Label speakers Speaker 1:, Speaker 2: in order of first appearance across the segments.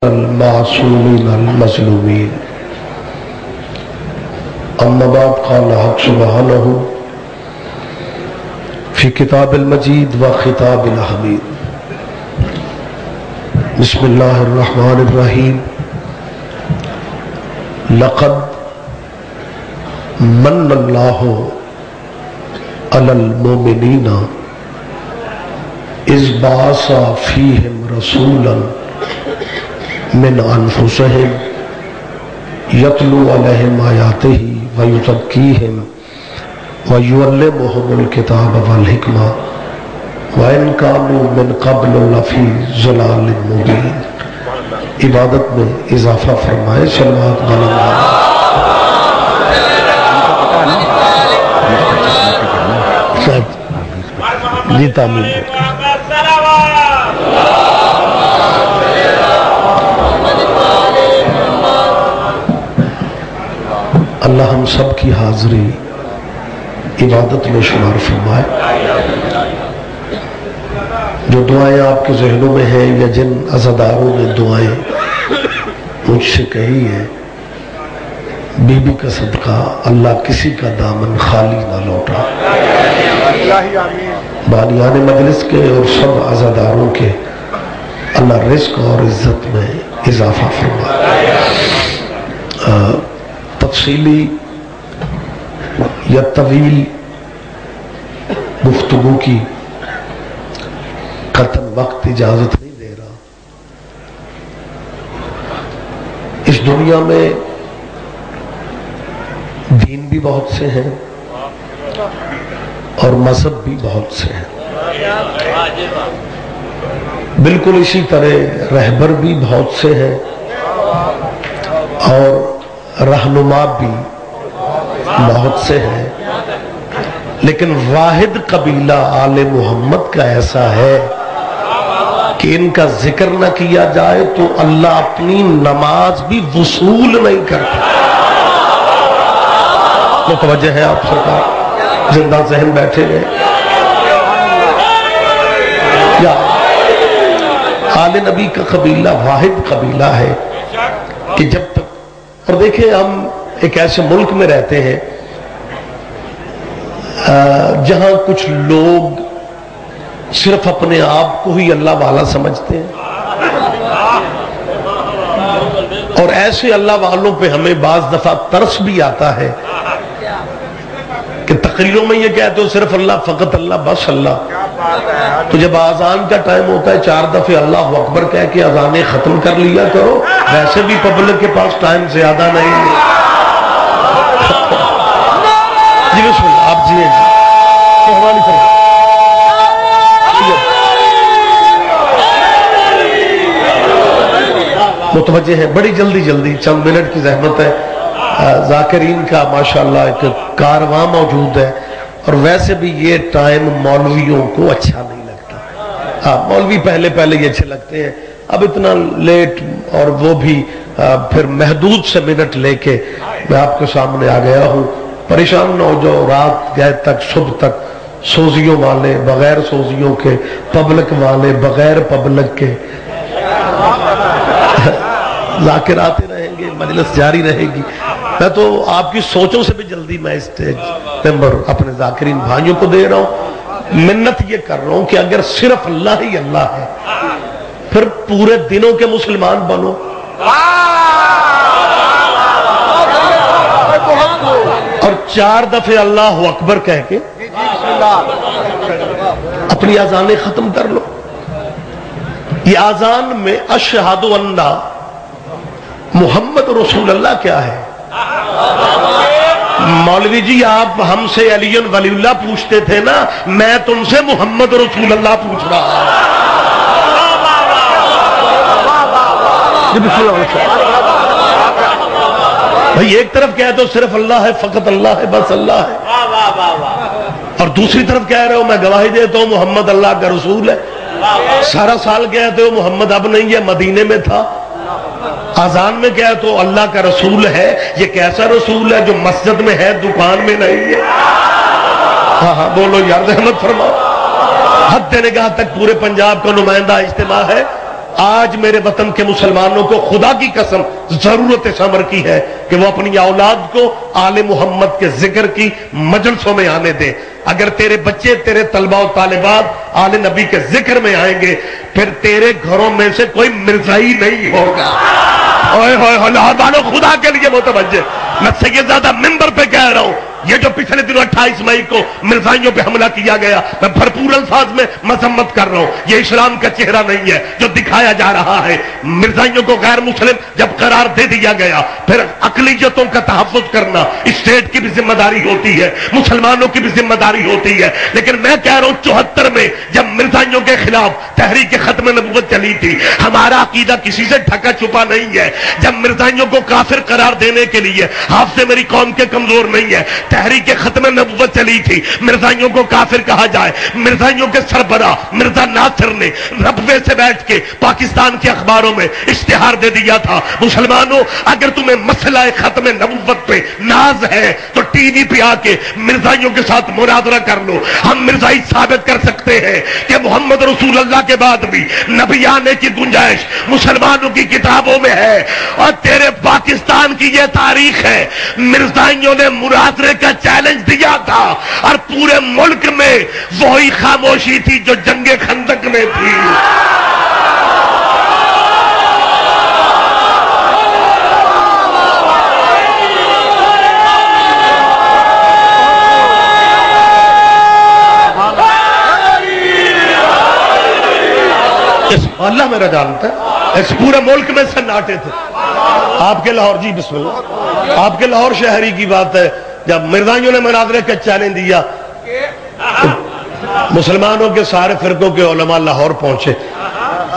Speaker 1: المعصومین المظلومین اما بعد قال حق سبحانہ فی کتاب المجید و خطاب الحمید بسم اللہ الرحمن الرحیم لقد من اللہ علی المؤمنین اذ بعث فیہم رسولا من انفسہم یتلو علیہم آیاتہ ویزکیہم ویعلمہم الکتاب والحکمہ وَإِن كَانُوا مِن قَبْلُ لَفِي ضَلَالٍ مُبِينٍ۔ عبادت میں اضافہ فرمائے صلوات بلند جی تعمیر اللہ ہم سب کی حاضری عبادت میں شمار فرمائے۔ جو دعائیں آپ کے ذہنوں میں ہیں یا جن عزاداروں نے دعائیں مجھ سے کہی ہیں، بی بی کا صدقہ اللہ کسی کا دامن خالی نہ لوٹا، بانیان مجلس کے اور سب عزاداروں کے اللہ رزق اور عزت میں اضافہ فرمائے۔ تفصیلی یا طویل گفتگو کی قطعاً وقت اجازت نہیں دے رہا۔ اس دنیا میں دین بھی بہت سے ہیں اور مذہب بھی بہت سے ہیں، بالکل اسی طرح رہبر بھی بہت سے ہیں اور رہنما بھی بہت سے ہیں، لیکن واحد قبیلہ آل محمد کا ایسا ہے کہ ان کا ذکر نہ کیا جائے تو اللہ اپنی نماز بھی وصول نہیں کرتا۔ متوجہ ہے آپ سرکار؟ زندہ ذہن بیٹھے گئے یا آل نبی کا قبیلہ واحد قبیلہ ہے کہ جب تک، اور دیکھیں ہم ایک ایسے ملک میں رہتے ہیں جہاں کچھ لوگ صرف اپنے آپ کو ہی اللہ والا سمجھتے ہیں، اور ایسے اللہ والوں پہ ہمیں بعض دفعہ ترس بھی آتا ہے کہ تقریروں میں یہ کہتے ہو صرف اللہ، فقط اللہ، بس اللہ، تو جب آذان کا ٹائم ہوتا ہے 4 دفعے اللہ اکبر کہہ کے اذانیں ختم کر لیا کرو، ویسے بھی پبلک کے پاس ٹائم زیادہ نہیں ہے۔ جی بسم اللہ، آپ جیئے جی مہربانی فرمائیں۔ متوجہ ہیں؟ بڑی جلدی چند منٹ کی زحمت ہے، ذاکرین کا ماشاءاللہ ایک کارواں موجود ہے، اور ویسے بھی یہ ٹائم مولویوں کو اچھا نہیں لگتا۔ ہاں مولوی پہلے یہ اچھے لگتے ہیں، اب اتنا لیٹ، اور وہ بھی پھر محدود سے منٹ لے کے میں آپ کے سامنے آ گیا ہوں۔ پریشان نہ ہو جو رات گئے تک، صبح تک، سوزیوں والے بغیر سوزیوں کے، پبلک والے بغیر پبلک کے، ذاکر آتے رہیں گے، مجلس جاری رہے گی۔ میں تو آپ کی سوچوں سے بھی جلدی میں اسٹیج نمبر اپنے ذاکرین بھائیوں کو دے رہا ہوں۔ منت یہ کر رہا ہوں کہ اگر صرف اللہ ہی اللہ ہے پھر پورے دنوں کے مسلمان بنو، اور 4 دفعے اللہ اکبر کہہ کے اپنی آذانیں ختم کر لو۔ یہ آذان میں اشہد ان محمد رسول اللہ کیا ہے؟ مولوی جی آپ ہم سے علی ولی اللہ پوچھتے تھے نا، میں تم سے محمد رسول اللہ پوچھ رہا ہوں۔ بھئی ایک طرف کہہ دو صرف اللہ ہے، فقط اللہ ہے، بس اللہ ہے، اور دوسری طرف کہہ رہے ہو میں گواہی دیتا ہوں محمد اللہ کا رسول ہے۔ سارا سال کہتے ہو محمد اب نہیں ہے، مدینے میں تھا۔ آذان میں کہہ تو اللہ کا رسول ہے، یہ کیسا رسول ہے جو مسجد میں ہے دکان میں نہیں ہے؟ ہاں بولو یار، رحمت فرماؤ۔ حد نگاہ تک پورے پنجاب کا نمائندہ اجتماع ہے، آج میرے وطن کے مسلمانوں کو خدا کی قسم ضرورت اس امر کی ہے کہ وہ اپنی اولاد کو آل محمد کے ذکر کی مجلسوں میں آنے دیں. اگر تیرے بچے، تیرے طلبہ و طالبات آل نبی کے ذکر میں آئیں گے، پھر تیرے گھروں میں سے کوئی مرزائی نہیں ہوگا. اوئے ہوئے لاہور والوں، خدا کے لیے متوجہ. میں سیدزادہ ممبر پہ کہہ رہا ہوں، یہ جو پچھلے دنوں 28 مئی کو مرزائیوں پہ حملہ کیا گیا، میں بھرپور الفاظ میں مذمت کر رہا ہوں. یہ اسلام کا چہرہ نہیں ہے جو دکھایا جا رہا ہے. مرزائیوں کو غیر مسلم جب قرار دے دیا گیا، پھر اقلیتوں کا تحفظ کرنا اسٹیٹ کی بھی ذمہ داری ہوتی ہے، مسلمانوں کی بھی ذمہ داری ہوتی ہے. لیکن میں کہہ رہا ہوں 74 میں جب مرزائیوں کے خلاف تحریک ختم نبوت چلی تھی، ہمارا عقیدہ کسی سے ڈھکا چھپا نہیں ہے. جب مرزائیوں کو کافر قرار دینے کے لیے حافظ میری قوم کے کمزور نہیں ہے، تحریک ختم نبوت چلی تھی، مرزائیوں کو کافر کہا جائے. مرزائیوں کے سربراہ مرزا ناصر نے ربوے سے بیٹھ کے پاکستان کے اخباروں میں اشتہار دے دیا تھا، مسلمانوں اگر تمہیں مسئلہ ختم نبوت پہ ناز ہے تو ٹی وی پہ آ کے مرزائیوں کے ساتھ مناظرہ کر لو. ہم مرزائی ثابت کر سکتے ہیں کہ محمد رسول اللہ کے بعد بھی نبی آنے کی گنجائش مسلمانوں کی کتابوں میں ہے. اور تیرے پاکستان کی یہ تاریخ ہے، مرزائیوں نے مناظرے کا چیلنج دیا تھا اور پورے ملک میں وہی خاموشی تھی جو جنگ خندق میں تھی. اللہ میرا جانتا ہے، اس پورے ملک میں سناٹے تھے. آپ کے لاہور، جی بسم اللہ، آپ کے لاہور شہری کی بات ہے، جب مرزائیوں نے مناظرے کا چیلنج دیا، مسلمانوں کے سارے فرقوں کے علماء لاہور پہنچے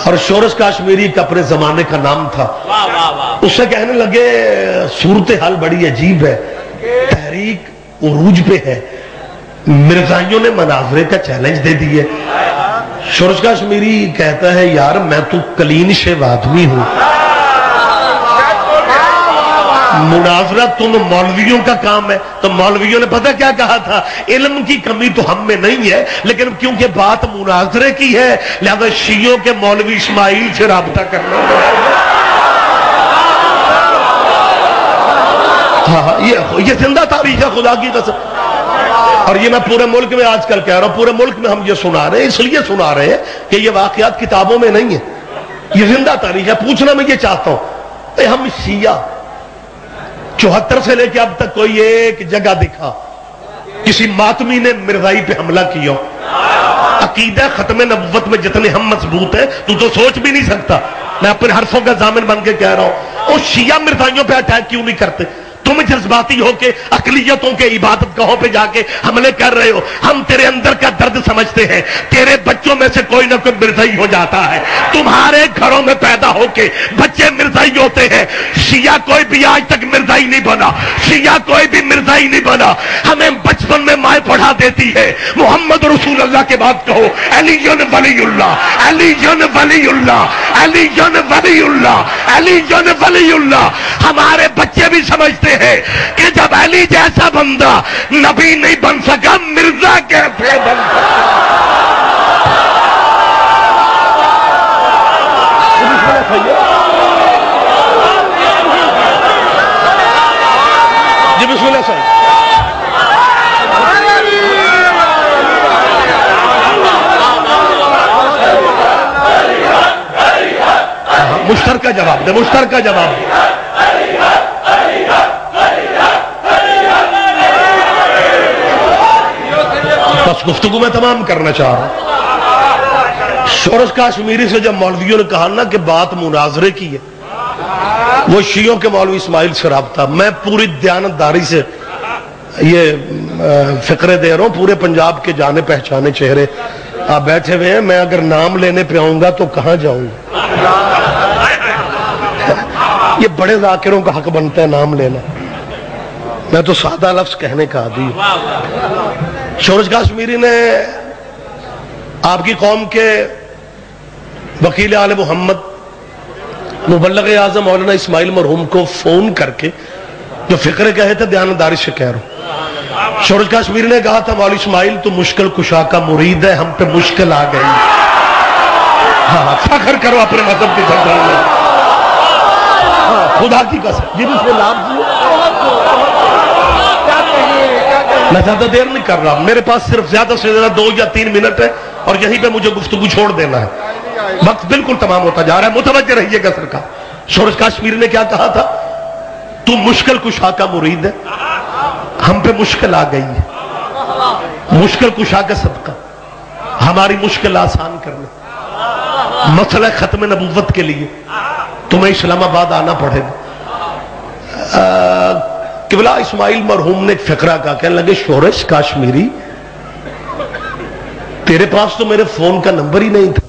Speaker 1: اور شورش کاشمیری کا اپنے زمانے کا نام تھا. اس سے کہنے لگے صورتحال بڑی عجیب ہے، تحریک عروج پہ ہے، مرزائیوں نے مناظرے کا چیلنج دے دیے. شورش کاشمیری کہتا ہے یار میں تو کلین شیو آدمی ہوں، مناظرہ تم مولویوں کا کام ہے. تو مولویوں نے پتہ کیا کہا تھا، علم کی کمی تو ہم میں نہیں ہے، لیکن کیونکہ بات مناظرے کی ہے لہذا شیعوں کے مولوی اسماعیل سے رابطہ کرنا پڑے. ہاں یہ زندہ تاریخ ہے خدا کی قسم. اور یہ میں پورے ملک میں آج کل کہہ رہا ہوں، پورے ملک میں ہم یہ سنا رہے ہیں، اس لیے سنا رہے ہیں کہ یہ واقعات کتابوں میں نہیں ہے، یہ زندہ تاریخ ہے. پوچھنا میں یہ چاہتا ہوں، ہم شیعہ 74 سے لے کے اب تک کوئی ایک جگہ دکھا کسی ماتمی نے مرزائی پہ حملہ کیا؟ عقیدہ ختم نبوت میں جتنے ہم مضبوط ہیں تو سوچ بھی نہیں سکتا. میں اپنے حرفوں کا ضامن بن کے کہہ رہا ہوں، وہ شیعہ مرزائیوں پہ اٹیک کیوں نہیں کرتے؟ تم جذباتی ہو کے اقلیتوں کے عبادت گاہوں پہ جا کے حملے کر رہے ہو. ہم تیرے اندر کا درد سمجھتے ہیں، تیرے بچوں میں سے کوئی نہ کوئی مرزائی ہو جاتا ہے، تمہارے گھروں میں پیدا ہو کے بچے مرزائی ہوتے ہیں. شیعہ کوئی بھی آج تک مرزائی نہیں بنا، شیعہ کوئی بھی مرزائی نہیں بنا. ہمیں بچپن میں مائیں پڑھا دیتی ہے محمد رسول اللہ کے بعد کہو علی ولی اللہ، علی ولی اللہ، علی ولی اللہ، علی ولی اللہ. ہمارے بچے بھی سمجھتے ہیں کہ جب علی جیسا بندہ نبی نہیں بن سکا، مرزا کیسے بن سکا؟ جی بسم اللہ صاحب. مشترکہ جواب دے، مشترکہ جواب دے. بس گفتگو میں تمام کرنا چاہ رہا ہوں. شورش کاشمیری سے جب مولویوں نے کہا نا کہ بات مناظرے کی ہے، وہ شیعوں کے مولوی اسماعیل سے رابطہ. میں پوری دیانتداری سے یہ فقرے دے رہا ہوں، پورے پنجاب کے جانے پہچانے چہرے آپ بیٹھے ہوئے ہیں. میں اگر نام لینے پہ آؤں گا تو کہاں جاؤں گا؟ یہ بڑے ذاکروں کا حق بنتا ہے نام لینا، میں تو سادہ لفظ کہنے کا عادی ہوں. شورش کاشمیری نے آپ کی قوم کے وکیل آل محمد مبلغ اعظم مولانا اسماعیل مرحوم کو فون کر کے جو فقرے کہے تھے دیانتداری سے کہہ رہا ہوں. شورش کاشمیری نے کہا تھا مولوی اسماعیل تو مشکل کشا کا مرید ہے، ہم پہ مشکل آ گئی. ہاں فخر کرو اپنے مذہب کی سرکار میں. خدا کی قسم. جی بسم اللہ. میں زیادہ دیر نہیں کر رہا, میرے پاس صرف زیادہ سے زیادہ 2 یا 3 منٹ ہے اور یہیں پہ مجھے گفتگو چھوڑ دینا ہے. وقت بالکل تمام ہوتا جا رہا ہے, متوجہ رہیے گا سرکار. شورش کاشمیری نے کیا کہا تھا؟ تو مشکل کشا کا مرید ہے, ہم پہ مشکل آ گئی ہے, مشکل کشا کا صدقہ ہماری مشکل آسان کرنا. مسئلہ ختم نبوت کے لیے تمہیں اسلام آباد آنا پڑے گا. قبلہ اسماعیل مرحوم نے ایک فقرہ کہا, کہنے لگے شورش کاشمیری تیرے پاس تو میرے فون کا نمبر ہی نہیں تھا.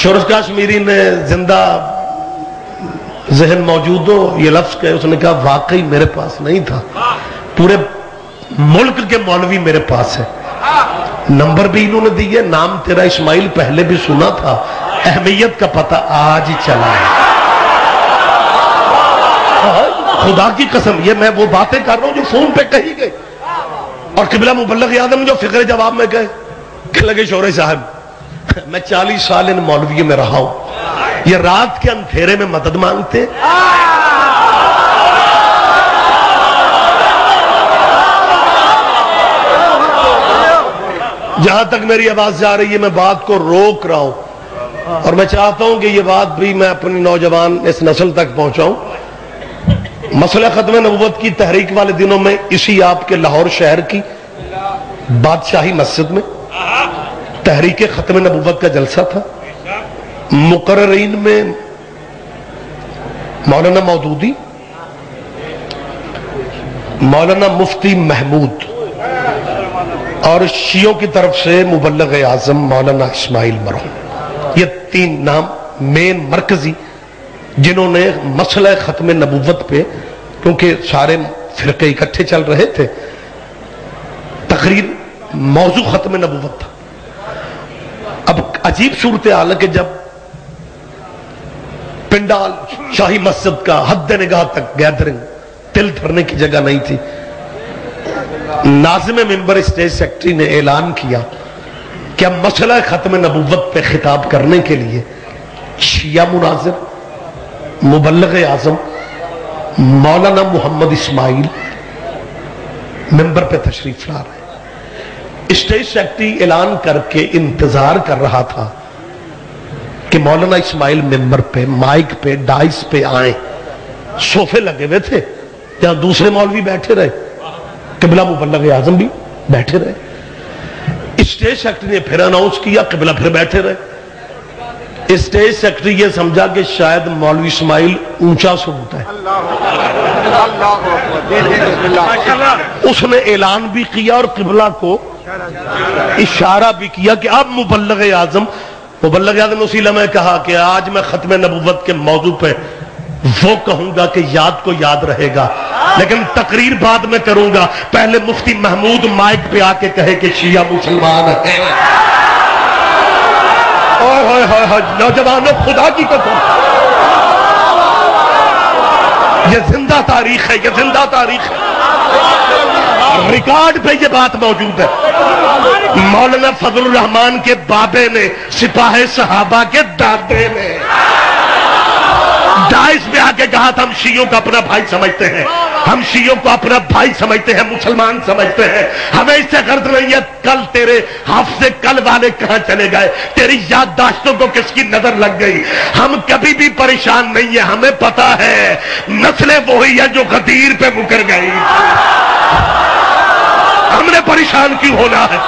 Speaker 1: شورش کاشمیری نے زندہ ذہن موجود ہو یہ لفظ کہے, اس نے کہا واقعی میرے پاس نہیں تھا, پورے ملک کے مولوی میرے پاس ہے, نمبر بھی انہوں نے دی ہے, نام تیرا اسماعیل پہلے بھی سنا تھا, اہمیت کا پتہ آج ہی چلا ہے. خدا کی قسم یہ میں وہ باتیں کر رہا ہوں جو فون پہ کہی گئی. اور قبلہ مبلغ اعظم جو فقر جواب میں گئے کہ لگے شورش صاحب میں 40 سال ان مولویوں میں رہا ہوں, یہ رات کے اندھیرے میں مدد مانگتے, جہاں تک میری آواز جا رہی ہے میں بات کو روک رہا ہوں, اور میں چاہتا ہوں کہ یہ بات بھی میں اپنی نوجوان اس نسل تک پہنچاؤں. مسئلہ ختم نبوت کی تحریک والے دنوں میں اسی آپ کے لاہور شہر کی بادشاہی مسجد میں تحریک ختم نبوت کا جلسہ تھا. مقررین میں مولانا مودودی, مولانا مفتی محمود اور شیعوں کی طرف سے مبلغ اعظم مولانا اسماعیل مرحوم. یہ 3 نام مین مرکزی جنہوں نے مسئلہ ختم نبوت پہ, کیونکہ سارے فرقے اکٹھے چل رہے تھے, تقریر موضوع ختم نبوت تھا. اب عجیب صورتحال ہے کہ جب پنڈال شاہی مسجد کا حد نگاہ تک گیدرنگ تل دھرنے کی جگہ نہیں تھی, ناظم ممبر اسٹیج سیکرٹری نے اعلان کیا کہ اب مسئلہ ختم نبوت پہ خطاب کرنے کے لیے شیعہ مناظر مبلغ اعظم مولانا محمد اسماعیل ممبر پہ تشریف لا رہے. اسٹیج سیکرٹری اعلان کر کے انتظار کر رہا تھا کہ مولانا اسماعیل ممبر پہ مائک پہ ڈائس پہ آئیں. صوفے لگے ہوئے تھے جہاں دوسرے مولوی بیٹھے رہے, قبلہ مبلغ اعظم بھی بیٹھے رہے. اسٹیج سیکرٹری نے پھر اناؤنس کیا, قبلہ پھر بیٹھے رہے. اسٹیج سیکرٹری یہ سمجھا کہ شاید مولوی اسماعیل اونچا سنتا ہے, اس نے اعلان بھی کیا اور قبلہ کو اشارہ بھی کیا کہ اب مبلغ اعظم نے اسی لمحے کہا کہ آج میں ختم نبوت کے موضوع پہ وہ کہوں گا کہ یاد کو یاد رہے گا, لیکن تقریر بعد میں کروں گا. پہلے مفتی محمود مائک پہ آ کے کہے کہ شیعہ مسلمان ہے. نوجوانوں خدا کی قسم یہ زندہ تاریخ ہے, یہ زندہ تاریخ ہے, ریکارڈ پہ یہ بات موجود ہے. مولانا فضل الرحمان کے بابے نے, سپاہ صحابہ کے دادے نے ڈائس پہ آ کے کہا تھا ہم شیعوں کو اپنا بھائی سمجھتے ہیں, ہم شیعوں کو اپنا بھائی سمجھتے ہیں, مسلمان سمجھتے ہیں, ہمیں اس سے غرض نہیں ہے کل تیرے حافظ کل والے کہاں چلے گئے, تیری یادداشتوں کو کس کی نظر لگ گئی. ہم کبھی بھی پریشان نہیں ہیں, ہمیں پتا ہے نسلیں وہی ہے جو غدیر پہ مکر گئی. ہم نے پریشان کیوں ہونا ہے,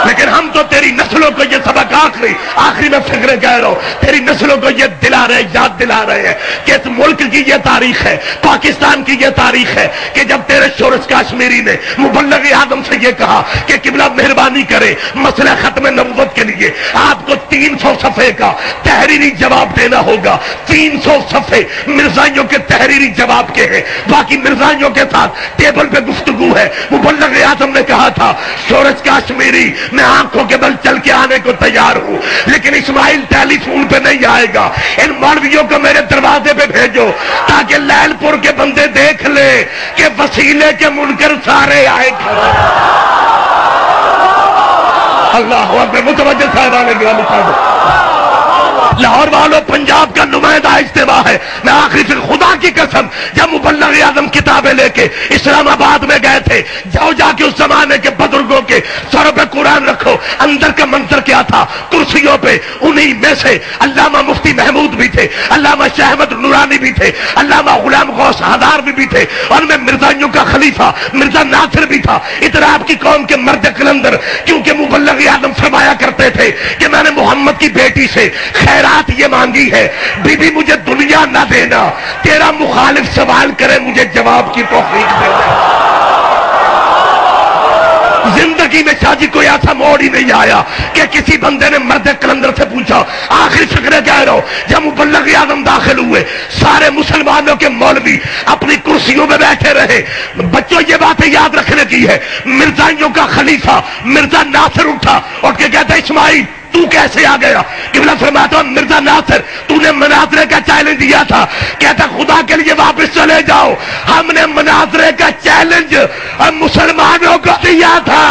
Speaker 1: لیکن ہم تو تیری نسلوں کو یہ سبق آخری میں فکر کہہ رہا ہوں, تیری نسلوں کو یہ دلا رہے, یاد دلا رہے ہیں کہ اس ملک کی یہ تاریخ ہے, پاکستان کی یہ تاریخ ہے کہ جب تیرے شورش کاشمیری نے مبلغ اعظم سے یہ کہا کہ قبلہ مہربانی کرے مسئلہ ختم نبوت کے لیے آپ کو 300 صفحے کا تحریری جواب دینا ہوگا. 300 صفحے مرزائیوں کے تحریری جواب کے ہیں, باقی مرزائیوں کے ساتھ ٹیبل پہ گفتگو ہے. مبلغ اعظم نے کہا تھا شورش کاشمیری میں آنکھوں کے بل چل کے آنے کو تیار ہوں, لیکن اسماعیل ٹیلی فون پہ نہیں آئے گا. ان مولویوں کو میرے دروازے پہ بھیجو تاکہ لیل پور کے بندے دیکھ لے کہ وسیلے کے منکر سارے آئے. اللہ اکبر، متوجہ صاحبان گرامی صاحب، لاہور والوں پنجاب کا نمائندہ اجتماع ہے، میں آخری پھر خدا کی قسم جب مبلغ اعظم کتابیں لے کے اسلام آباد میں گئے تھے، جاؤ جا کے اس زمانے کے بزرگوں کے سروں پہ قرآن رکھو، اندر کا منظر کیا تھا، کرسیوں پہ انہی میں سے علامہ مفتی محمود بھی تھے، علامہ شاہ احمد نورانی بھی تھے، علامہ غلام غوث ہزار بھی تھے، اور میں مرزائیوں کا خلیفہ مرزا ناصر بھی تھا۔ ادھر آپ کی قوم کے مرد قلندر، کیونکہ مبلغ اعظم فرمایا کرتے تھے کہ میں نے محمد کی بیٹی سے خیرات یہ مانگی ہے، بی بی مجھے دنیا نہ دینا، تیرا مخالف سوال کرے مجھے جواب کی توفیق دے دے۔ زندگی میں شاہ جی کوئی ایسا موڑ ہی نہیں آیا کہ کسی بندے نے مرد قلندر سے پوچھا آخری فکرے کہہ رہا ہو۔ جب مبلغ اعظم داخل ہوئے، سارے مسلمانوں کے مولوی اپنی کرسیوں میں بیٹھے رہے۔ بچوں یہ باتیں یاد رکھنے کی ہے، مرزائیوں کا خلیفہ مرزا ناصر اٹھا، اٹھ کے کہتا اسماعیل تو کیسے آ گیا؟ قبلہ فرماتا ہوں مرزا ناصر تو نے مناظرے کا چیلنج دیا تھا، کہتا خدا کے لیے واپس چلے جاؤ، ہم نے مناظرے کا چیلنج مسلمانوں کو دیا تھا،